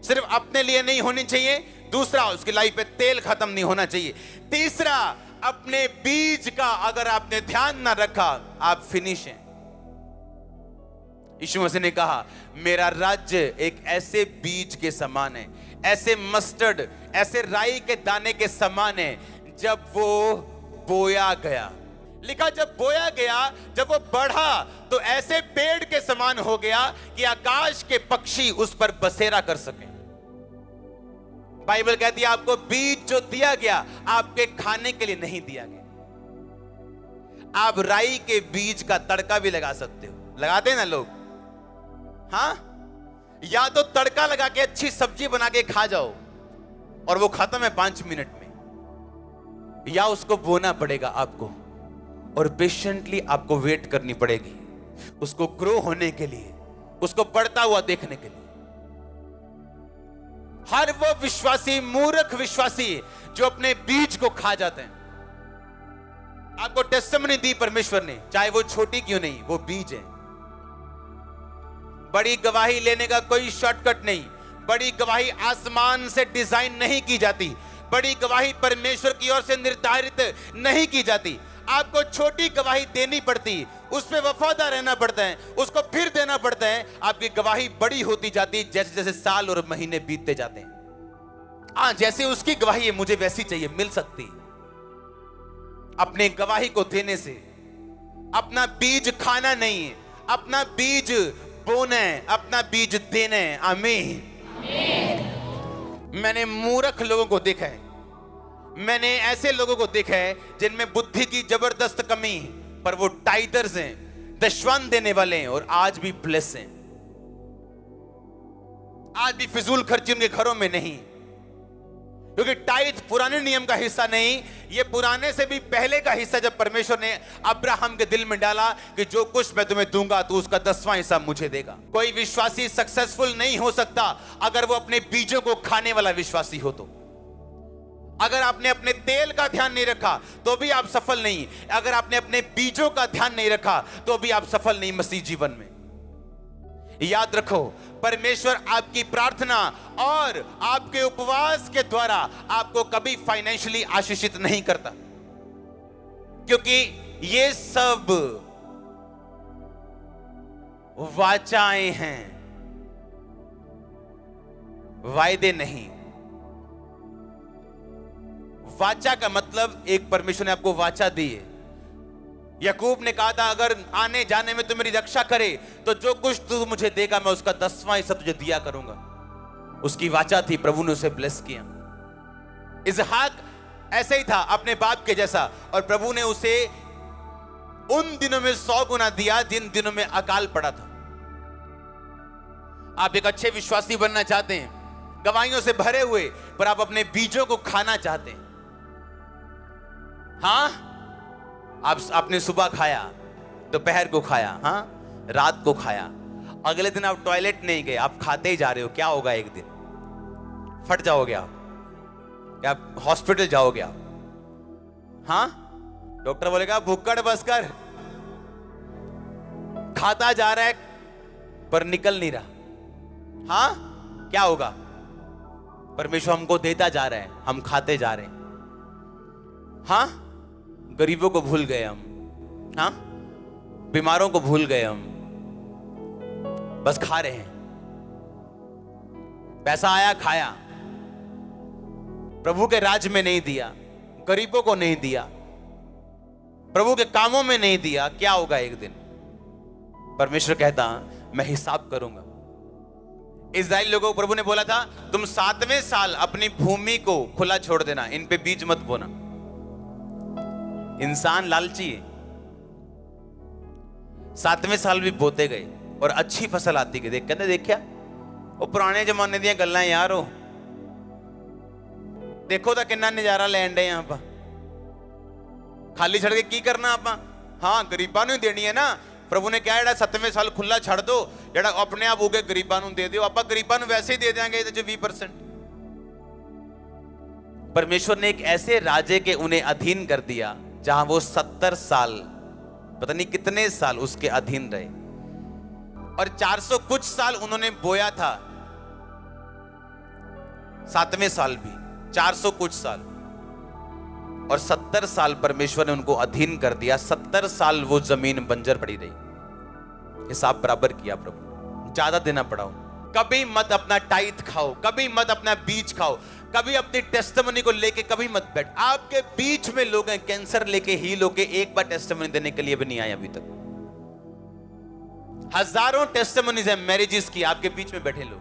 सिर्फ अपने लिए नहीं होनी चाहिए। दूसरा, उसकी लाइफ में तेल खत्म नहीं होना चाहिए। तीसरा, अपने बीज का अगर आपने ध्यान ना रखा, आप फिनिश हैं। यीशु मसीह ने कहा मेरा राज्य एक ऐसे बीज के समान है, ऐसे मस्टर्ड, ऐसे राई के दाने के समान है, जब वो बोया गया। लिखा जब बोया गया, जब वो बढ़ा तो ऐसे पेड़ के समान हो गया कि आकाश के पक्षी उस पर बसेरा कर सके। बाइबल कहती है आपको बीज जो दिया गया, आपके खाने के लिए नहीं दिया गया। आप राई के बीज का तड़का भी लगा सकते हो, लगाते हैं ना लोग, हाँ? या तो तड़का लगा के अच्छी सब्जी बना के खा जाओ और वो खत्म है 5 मिनट में, या उसको बोना पड़ेगा आपको और पेशेंटली आपको वेट करनी पड़ेगी उसको ग्रो होने के लिए, उसको बढ़ता हुआ देखने के लिए। हर वो विश्वासी मूर्ख विश्वासी जो अपने बीज को खा जाते हैं। आपको टेस्टिमनी दी परमेश्वर ने, चाहे वो छोटी क्यों नहीं, वो बीज है। बड़ी गवाही लेने का कोई शॉर्टकट नहीं। बड़ी गवाही आसमान से डिजाइन नहीं की जाती, बड़ी गवाही परमेश्वर की ओर से निर्धारित नहीं की जाती। आपको छोटी गवाही देनी पड़ती, उस पे वफादार रहना पड़ता है, उसको फिर देना पड़ता है। आपकी गवाही बड़ी होती जाती है जैसे जैसे साल और महीने बीतते जाते हैं। हाँ, जैसे उसकी गवाही है मुझे वैसी चाहिए, मिल सकती। अपने गवाही को देने से अपना बीज खाना नहीं है, अपना बीज बोना है, अपना बीज देना है। आमीन। मैंने मूर्ख लोगों को देखा है, मैंने ऐसे लोगों को देखा है जिनमें बुद्धि की जबरदस्त कमी है, पर वो टाइटर्स हैं, दशवान देने वाले हैं और आज भी ब्लेस हैं। आज भी फिजूल खर्ची उनके घरों में नहीं, क्योंकि टाइट पुराने नियम का हिस्सा नहीं, ये पुराने से भी पहले का हिस्सा। जब परमेश्वर ने अब्राहम के दिल में डाला कि जो कुछ मैं तुम्हें दूंगा तो उसका 10वां हिस्सा मुझे देगा। कोई विश्वासी सक्सेसफुल नहीं हो सकता अगर वो अपने बीजों को खाने वाला विश्वासी हो। तो अगर आपने अपने तेल का ध्यान नहीं रखा तो भी आप सफल नहीं, अगर आपने अपने बीजों का ध्यान नहीं रखा तो भी आप सफल नहीं मसीह जीवन में। याद रखो, परमेश्वर आपकी प्रार्थना और आपके उपवास के द्वारा आपको कभी फाइनेंशियली आशीषित नहीं करता, क्योंकि ये सब वाचाएं हैं, वायदे नहीं। वाचा का मतलब एक परमेश्वर ने आपको वाचा दी है। याकूब ने कहा था अगर आने जाने में तू मेरी रक्षा करे तो जो कुछ तू मुझे देगा मैं उसका 10वां हिस्सा तुझे दिया करूंगा। उसकी वाचा थी, प्रभु ने उसे ब्लेस किया। इसहाक ऐसे ही था, अपने बाप के जैसा, और प्रभु ने उसे उन दिनों में 100 गुना दिया जिन दिनों में अकाल पड़ा था। आप एक अच्छे विश्वासी बनना चाहते हैं, गवाहियों से भरे हुए, पर आप अपने बीजों को खाना चाहते हैं। हाँ, आपने सुबह खाया, दोपहर को खाया, हाँ, रात को खाया, अगले दिन आप टॉयलेट नहीं गए, आप खाते ही जा रहे हो। क्या होगा? एक दिन फट जाओगे आप, क्या हॉस्पिटल जाओगे आप? हाँ, डॉक्टर बोलेगा भुक्कड़ बस कर। खाता जा रहा है पर निकल नहीं रहा। हाँ, क्या होगा? परमेश्वर हमको देता जा रहा है, हम खाते जा रहे हैं। हाँ, गरीबों को भूल गए हम, हाँ, बीमारों को भूल गए हम, बस खा रहे हैं। पैसा आया, खाया, प्रभु के राज में नहीं दिया, गरीबों को नहीं दिया, प्रभु के कामों में नहीं दिया। क्या होगा? एक दिन परमेश्वर कहता मैं हिसाब करूंगा। इस्राएल लोगों को प्रभु ने बोला था तुम 7वें साल अपनी भूमि को खुला छोड़ देना, इन पे बीज मत बोना। इंसान लालची है। 7वें साल भी बोते गए और अच्छी फसल आती गई। कहते देखा वो पुराने जमाने दी गल्लां यार, हो देखो तो कितना नजारा लैन डे यहां पर। खाली छड़ के की करना आप? हाँ, गरीबां नूं देनी है ना। प्रभु ने क्या जेड़ा 7वें साल खुला छड़ दो, जेड़ा अपने आप उगे गरीबां नूं दे दियो। आप गरीबां नूं वैसे ही दे देंगे 20%। परमेश्वर ने एक ऐसे राजे के उन्हें अधीन कर दिया जहां वो 70 साल, पता नहीं कितने साल उसके अधीन रहे, और 400 कुछ साल उन्होंने बोया था। 7वें साल भी 400 कुछ साल, और 70 साल परमेश्वर ने उनको अधीन कर दिया। 70 साल वो जमीन बंजर पड़ी रही। हिसाब बराबर किया प्रभु, ज्यादा देना पड़ा। कभी मत अपना टाइथ खाओ, कभी मत अपना बीज खाओ, कभी अपनी टेस्टिमनी को लेके कभी मत बैठ। आपके बीच में लोग हैं कैंसर लेके हील होके, एक बार टेस्टिमनी देने के लिए भी नहीं आए अभी तक। हजारों टेस्टिमनीज है मैरिजेस की, आपके बीच में बैठे लोग।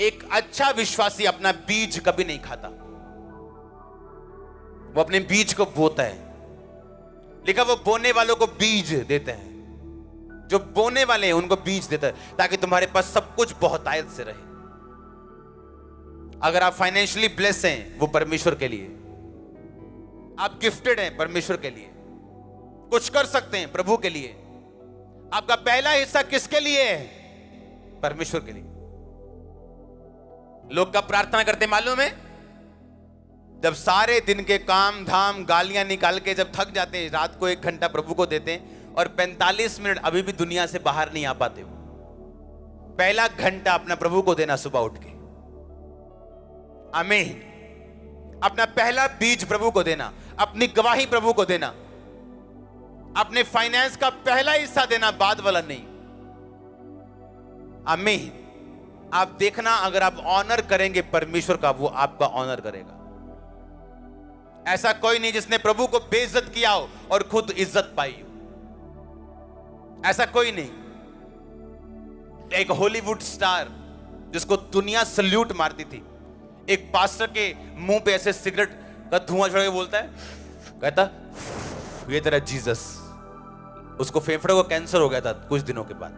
एक अच्छा विश्वासी अपना बीज कभी नहीं खाता, वो अपने बीज को बोता है। लिखा वो बोने वालों को बीज देते हैं, जो बोने वाले हैं उनको बीज देता है, ताकि तुम्हारे पास सब कुछ बहुतायत से रहे। अगर आप फाइनेंशियली ब्लेस हैं, वो परमेश्वर के लिए। आप गिफ्टेड हैं परमेश्वर के लिए, कुछ कर सकते हैं प्रभु के लिए। आपका पहला हिस्सा किसके लिए है? परमेश्वर के लिए। लोग कब प्रार्थना करते मालूम है? जब सारे दिन के काम धाम गालियां निकाल के जब थक जाते हैं, रात को 1 घंटा प्रभु को देते हैं, और 45 मिनट अभी भी दुनिया से बाहर नहीं आ पाते हो। पहला घंटा अपना प्रभु को देना सुबह उठ के। आमीन। अपना पहला बीज प्रभु को देना, अपनी गवाही प्रभु को देना, अपने फाइनेंस का पहला हिस्सा देना, बाद वाला नहीं। आमीन। आप देखना, अगर आप ऑनर करेंगे परमेश्वर का, वो आपका ऑनर करेगा। ऐसा कोई नहीं जिसने प्रभु को बेइज्जत किया हो और खुद इज्जत पाई हो। ऐसा कोई नहीं। एक हॉलीवुड स्टार जिसको दुनिया सल्यूट मारती थी, एक पास्टर के मुंह पे ऐसे सिगरेट का धुआं छोड़ के बोलता है, कहता ये तेरा जीसस। उसको फेफड़े को कैंसर हो गया था कुछ दिनों के बाद।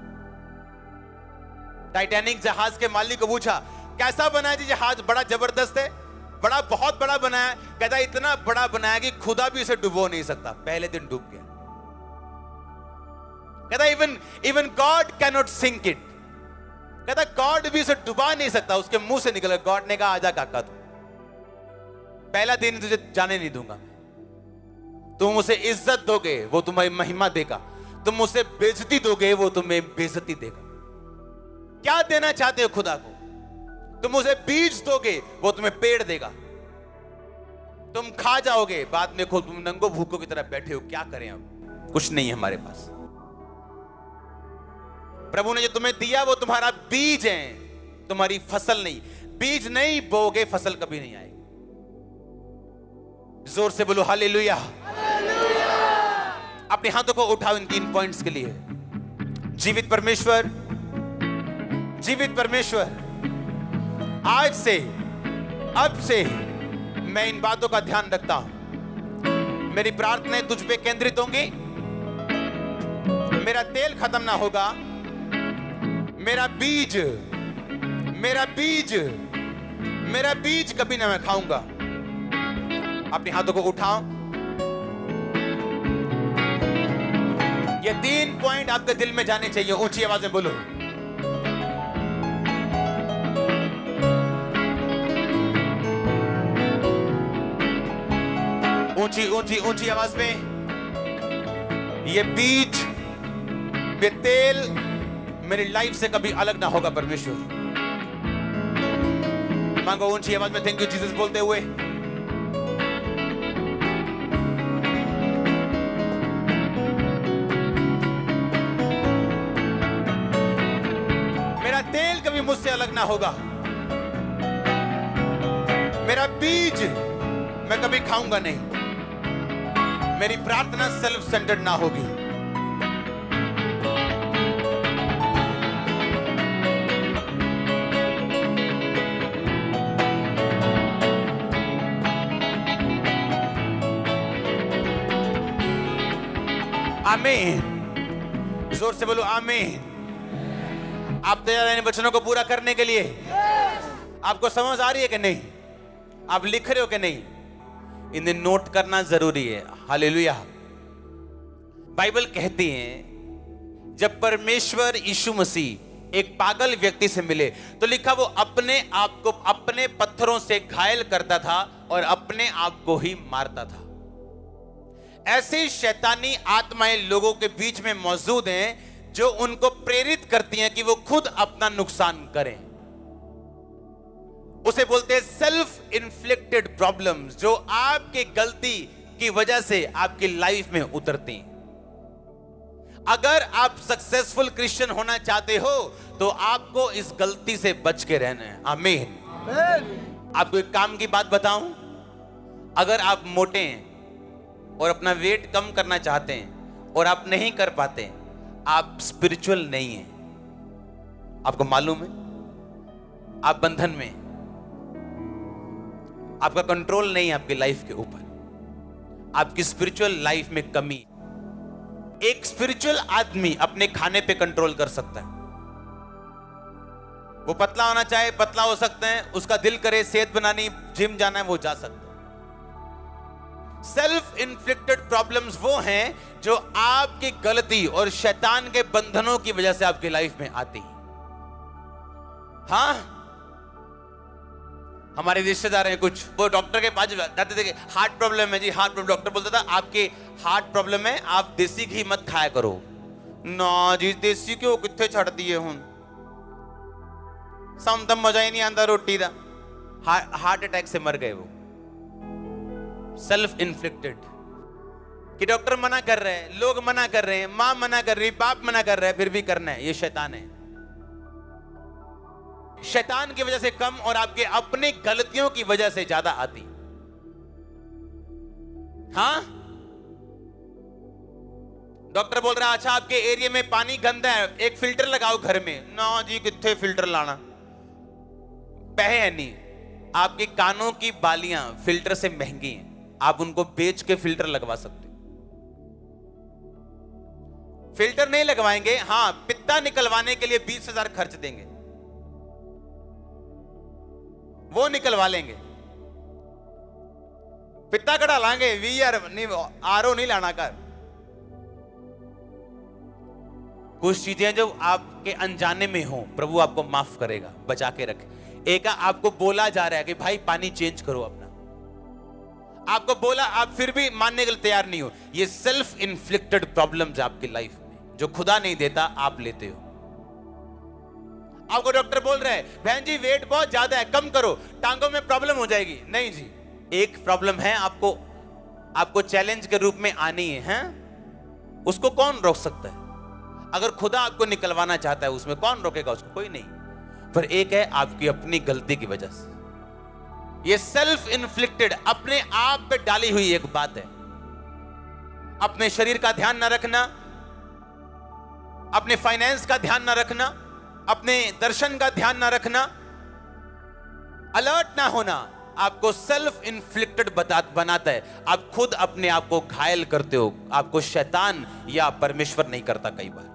टाइटैनिक जहाज के मालिक को पूछा, कैसा बना है जी जहाज? बड़ा जबरदस्त है, बड़ा बहुत बड़ा बनाया। कहता इतना बड़ा बनाया कि खुदा भी इसे डुबो नहीं सकता। पहले दिन डूब गया। कहता even God can not sink it. कहता गॉड भी इसे डुबा नहीं सकता। उसके मुंह से निकला। गॉड ने कहा आजा काका, तू पहला दिन तुझे जाने नहीं दूंगा। तुम उसे इज्जत दोगे, वो तुम्हें महिमा देगा। तुम उसे बेइज्जती दोगे, वो तुम्हें बेइज्जती देगा। क्या देना चाहते हो खुदा को? तुम उसे बीज दोगे, वो तुम्हें पेड़ देगा। तुम खा जाओगे, बाद में खुद तुम नंगो भूखों की तरह बैठे हो। क्या करें अब? कुछ नहीं है हमारे पास। प्रभु ने जो तुम्हें दिया वो तुम्हारा बीज है, तुम्हारी फसल नहीं। बीज नहीं बोगे, फसल कभी नहीं आएगी। जोर से बोलो हालेलुया। अपने हाथों को उठाओ इन 3 पॉइंट्स के लिए। जीवित परमेश्वर, जीवित परमेश्वर, आज से, अब से मैं इन बातों का ध्यान रखता हूं। मेरी प्रार्थनाएं तुझ पे केंद्रित होंगी। मेरा तेल खत्म ना होगा। मेरा बीज कभी ना मैं खाऊंगा। अपने हाथों को उठाओ। ये 3 पॉइंट आपके दिल में जाने चाहिए। ऊंची आवाज में बोलो। ऊंची आवाज में। ये बीज, ये तेल मेरी लाइफ से कभी अलग ना होगा परमेश्वर। मांगो ऊंची आवाज में थैंक यू जीसस बोलते हुए। मेरा तेल कभी मुझसे अलग ना होगा। मेरा बीज मैं कभी खाऊंगा नहीं। मेरी प्रार्थना सेल्फ सेंटर्ड ना होगी। आमीन। जोर से बोलो आमीन। आप तैयार हैं इन वचनों को पूरा करने के लिए? आपको समझ आ रही है कि नहीं? आप लिख रहे हो कि नहीं? इन्हें नोट करना जरूरी है। हालेलुया। बाइबल कहती है जब परमेश्वर यीशु मसीह एक पागल व्यक्ति से मिले तो लिखा वो अपने आप को अपने पत्थरों से घायल करता था और अपने आप को ही मारता था। ऐसी शैतानी आत्माएं लोगों के बीच में मौजूद हैं जो उनको प्रेरित करती हैं कि वो खुद अपना नुकसान करें। उसे बोलते हैं सेल्फ इन्फ्लिक्टेड प्रॉब्लम्स, जो आपकी गलती की वजह से आपकी लाइफ में उतरती हैं। अगर आप सक्सेसफुल क्रिश्चियन होना चाहते हो तो आपको इस गलती से बच के रहना है। आमीन। आपको एक काम की बात बताऊं, अगर आप मोटे हैं और अपना वेट कम करना चाहते हैं और आप नहीं कर पाते, आप स्पिरिचुअल नहीं हैं। आपको मालूम है? आप बंधन में, आपका कंट्रोल नहीं है आपकी लाइफ के ऊपर। आपकी स्पिरिचुअल लाइफ में कमी। एक स्पिरिचुअल आदमी अपने खाने पे कंट्रोल कर सकता है। वो पतला होना चाहे पतला हो सकता है, उसका दिल करे सेहत बनानी, जिम जाना है, वो जा सकता है। सेल्फ इन्फ्लिक्टेड प्रॉब्लम्स वो हैं जो आपकी गलती और शैतान के बंधनों की वजह से आपकी लाइफ में आती है। हाँ, हमारे रिश्तेदार हैं कुछ, वो डॉक्टर के पास जाते थे, हार्ट प्रॉब्लम है जी, हार्ट प्रॉब्लम। डॉक्टर बोलता था आपके हार्ट प्रॉब्लम है, आप देसी घी मत खाया करो। ना जी, देसी घी कितने छड़ दिए हूं, सम तम मजा ही नहीं आता रोटी का। हार्ट अटैक से मर गए वो। सेल्फ इन्फ्लिक्टेड कि डॉक्टर मना कर रहे हैं, लोग मना कर रहे हैं, मां मना कर रही, बाप मना कर रहा है, फिर भी करना है। ये शैतान है। शैतान की वजह से कम और आपके अपनी गलतियों की वजह से ज्यादा आती। हाँ, डॉक्टर बोल रहा है अच्छा आपके एरिया में पानी गंदा है, एक फिल्टर लगाओ घर में। ना जी, कितने फिल्टर लाना, पहे है नहीं। आपके कानों की बालियां फिल्टर से महंगी हैं, आप उनको बेच के फिल्टर लगवा सकते हो। फिल्टर नहीं लगवाएंगे, हाँ पित्ता निकलवाने के लिए 20,000 खर्च देंगे, वो निकलवा लेंगे। पित्ता कड़ा लाएंगे, वीआर नहीं, आरओ नहीं लाना कर। कुछ चीजें जो आपके अनजाने में हो, प्रभु आपको माफ करेगा, बचा के रखे। एक आपको बोला जा रहा है कि भाई पानी चेंज करो अपना, आपको बोला, आप फिर भी मानने के लिए तैयार नहीं हो। ये सेल्फ इन्फ्लिक्टेड प्रॉब्लम्स आपकी लाइफ में, जो खुदा नहीं देता आप लेते हो। आपको डॉक्टर बोल रहे हैं बहन जी वेट बहुत ज्यादा है, कम करो, टांगों में प्रॉब्लम हो जाएगी। नहीं जी, एक प्रॉब्लम है आपको चैलेंज के रूप में आनी है, उसको कौन रोक सकता है? अगर खुदा आपको निकलवाना चाहता है उसमें कौन रोकेगा उसको? कोई नहीं। पर एक है आपकी अपनी गलती की वजह से, ये सेल्फ इन्फ्लिक्टेड, अपने आप पे डाली हुई एक बात है। अपने शरीर का ध्यान ना रखना, अपने फाइनेंस का ध्यान ना रखना, अपने दर्शन का ध्यान ना रखना, अलर्ट ना होना, आपको सेल्फ इन्फ्लिक्टेड बनाता है। आप खुद अपने आप को घायल करते हो, आपको शैतान या परमेश्वर नहीं करता। कई बार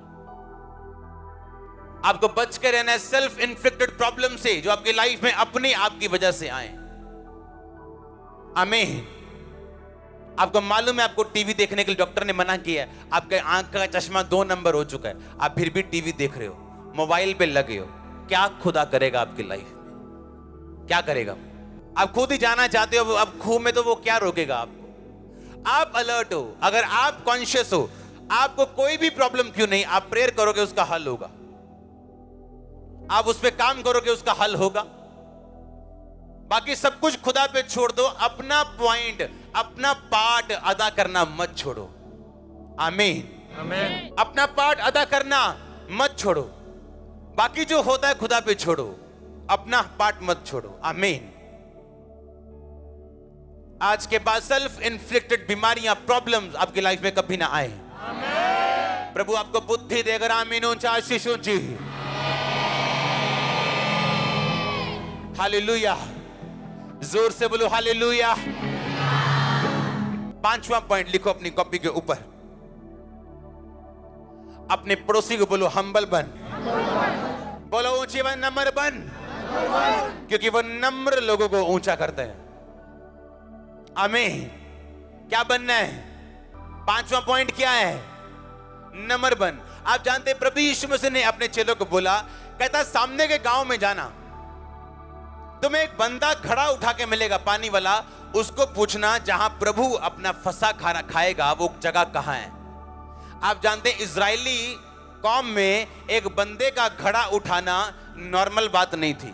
आपको बच के रहना है सेल्फ इन्फ्लिक्टेड प्रॉब्लम से, जो आपकी लाइफ में अपनी आपकी वजह से आए। आमीन। आपको मालूम है आपको टीवी देखने के लिए डॉक्टर ने मना किया है, आपके आंख का चश्मा 2 नंबर हो चुका है, आप फिर भी टीवी देख रहे हो, मोबाइल पे लगे हो। क्या खुदा करेगा आपकी लाइफ में? क्या करेगा? आप खुद ही जाना चाहते हो अब खूह में, तो वो क्या रोकेगा आपको? आप अलर्ट हो, अगर आप कॉन्शियस हो, आपको कोई भी प्रॉब्लम क्यों नहीं, आप प्रेयर करोगे उसका हल होगा, आप उस पर काम करोगे उसका हल होगा। बाकी सब कुछ खुदा पे छोड़ दो, अपना पॉइंट, अपना पार्ट अदा करना मत छोड़ो। आमीन, आमीन। अपना पार्ट अदा करना मत छोड़ो, बाकी जो होता है खुदा पे छोड़ो, अपना पार्ट मत छोड़ो। आमीन। आज के बाद सेल्फ इन्फ्लिक्टेड बीमारियां, प्रॉब्लम्स आपकी लाइफ में कभी ना आए। आमीन। प्रभु आपको बुद्धि देकर। आमीन। ऊंचा आशीष ऊंची। हालेलुया। जोर से बोलो हालेलुया। 5वां पॉइंट लिखो अपनी कॉपी के ऊपर, अपने पड़ोसी को बोलो हम्बल बन। बोलो ऊंची बन, नम्र बन, क्योंकि वो नम्र लोगों को ऊंचा करते हैं। आमीन। क्या बनना है? 5वां पॉइंट क्या है? नम्र बन। आप जानते हैं प्रभु यीशु मसीह ने अपने चेलों को बोला, कहता सामने के गांव में जाना, तुम्हें एक बंदा घड़ा उठा के मिलेगा पानी वाला, उसको पूछना जहां प्रभु अपना फंसा खाना खाएगा वो जगह कहां है। आप जानते हैं इजरायली कौम में एक बंदे का घड़ा उठाना नॉर्मल बात नहीं थी,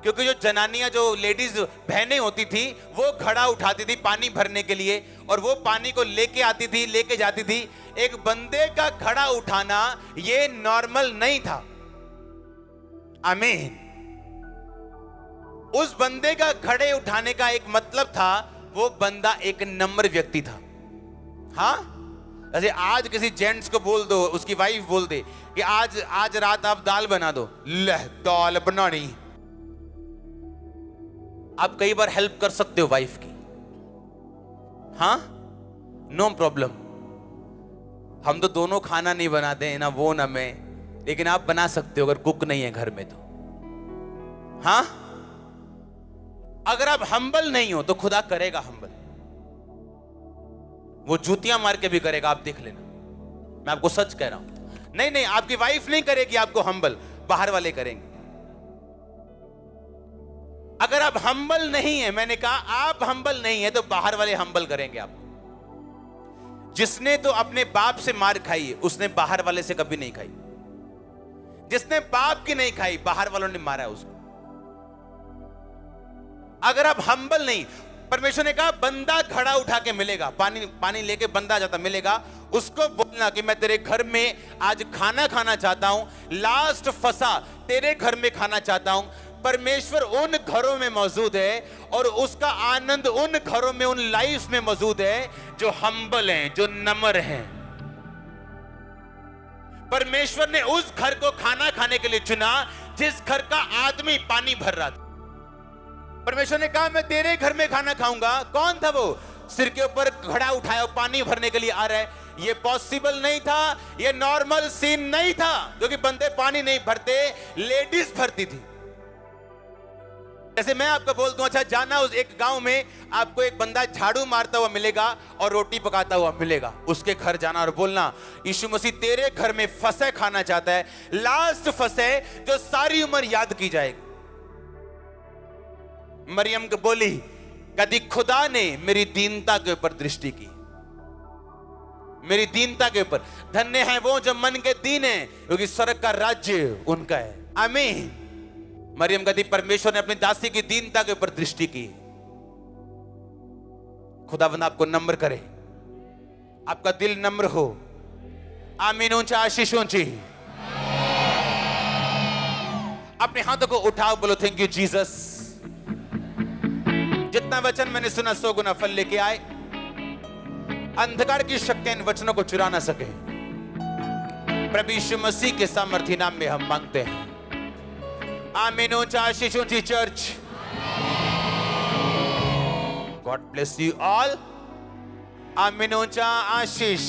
क्योंकि जो जनानियां, जो लेडीज बहनें होती थी, वो घड़ा उठाती थी पानी भरने के लिए, और वो पानी को लेके आती थी, लेके जाती थी। एक बंदे का घड़ा उठाना ये नॉर्मल नहीं था। आमीन। उस बंदे का घड़े उठाने का एक मतलब था, वो बंदा एक नम्र व्यक्ति था। हाँ, जैसे आज किसी जेंट्स को बोल दो, उसकी वाइफ बोल दे कि आज रात आप दाल बना दो, ले दाल बनानी। आप कई बार हेल्प कर सकते हो वाइफ की, हाँ, नो प्रॉब्लम। हम तो दोनों खाना नहीं बनाते हैं, ना वो ना मैं, लेकिन आप बना सकते हो अगर कुक नहीं है घर में तो। हाँ, अगर आप हम्बल नहीं हो तो खुदा करेगा हम्बल, वो जूतियां मार के भी करेगा, आप देख लेना। मैं आपको सच कह रहा हूं। नहीं, आपकी वाइफ नहीं करेगी आपको हम्बल, बाहर वाले करेंगे। अगर आप हम्बल नहीं है, मैंने कहा आप हम्बल नहीं है, तो बाहर वाले हम्बल करेंगे आपको। जिसने तो अपने बाप से मार खाई है, उसने बाहर वाले से कभी नहीं खाई। जिसने बाप की नहीं खाई, बाहर वालों ने मारा है उसको। अगर आप हम्बल नहीं, परमेश्वर ने कहा बंदा घड़ा उठा के मिलेगा, पानी लेके बंदा जाता मिलेगा, उसको बोलना कि मैं तेरे घर में आज खाना खाना चाहता हूं, लास्ट फंसा तेरे घर में खाना चाहता हूं, परमेश्वर उन घरों में मौजूद है और उसका आनंद उन घरों में, उन लाइफ में मौजूद है जो हम्बल हैं, जो नम्र हैं। परमेश्वर ने उस घर को खाना खाने के लिए चुना जिस घर का आदमी पानी भर रहा था। परमेश्वर ने कहा मैं तेरे घर में खाना खाऊंगा। कौन था वो? सिर के ऊपर घड़ा उठाया पानी भरने के लिए आ रहा है। ये पॉसिबल नहीं था, ये नॉर्मल सीन नहीं था, क्योंकि बंदे पानी नहीं भरते, लेडीज भरती थी। जैसे मैं आपको बोल दूं, अच्छा जाना उस एक गांव में, आपको एक बंदा झाड़ू मारता हुआ मिलेगा और रोटी पकाता हुआ मिलेगा। उसके घर जाना और बोलना यीशु मसीह तेरे घर में फसह खाना चाहता है, लास्ट फसह जो सारी उम्र याद की जाएगी। मरियम को बोली, कभी खुदा ने मेरी दीनता के ऊपर दृष्टि की, मेरी दीनता के ऊपर। धन्य है वो जो मन के दीन है, क्योंकि स्वर्ग का राज्य उनका है। आमीन। मरियम कहती परमेश्वर ने अपनी दासी की दीनता के ऊपर दृष्टि की। खुदावंद आपको नम्र करे, आपका दिल नम्र हो। आमीन। ऊंचा आशीष ऊंची। अपने हाथों को उठाओ, बोलो थैंक यू जीसस। जितना वचन मैंने सुना 100 गुना फल लेके आए। अंधकार की शक्तियां इन वचनों को चुरा ना सके। प्रभु यीशु मसीह के सामर्थी नाम में हम मांगते हैं। आमीन। ऊंचा आशीष ऊंची church. God bless you all. आमीन। ऊंचा आशीष।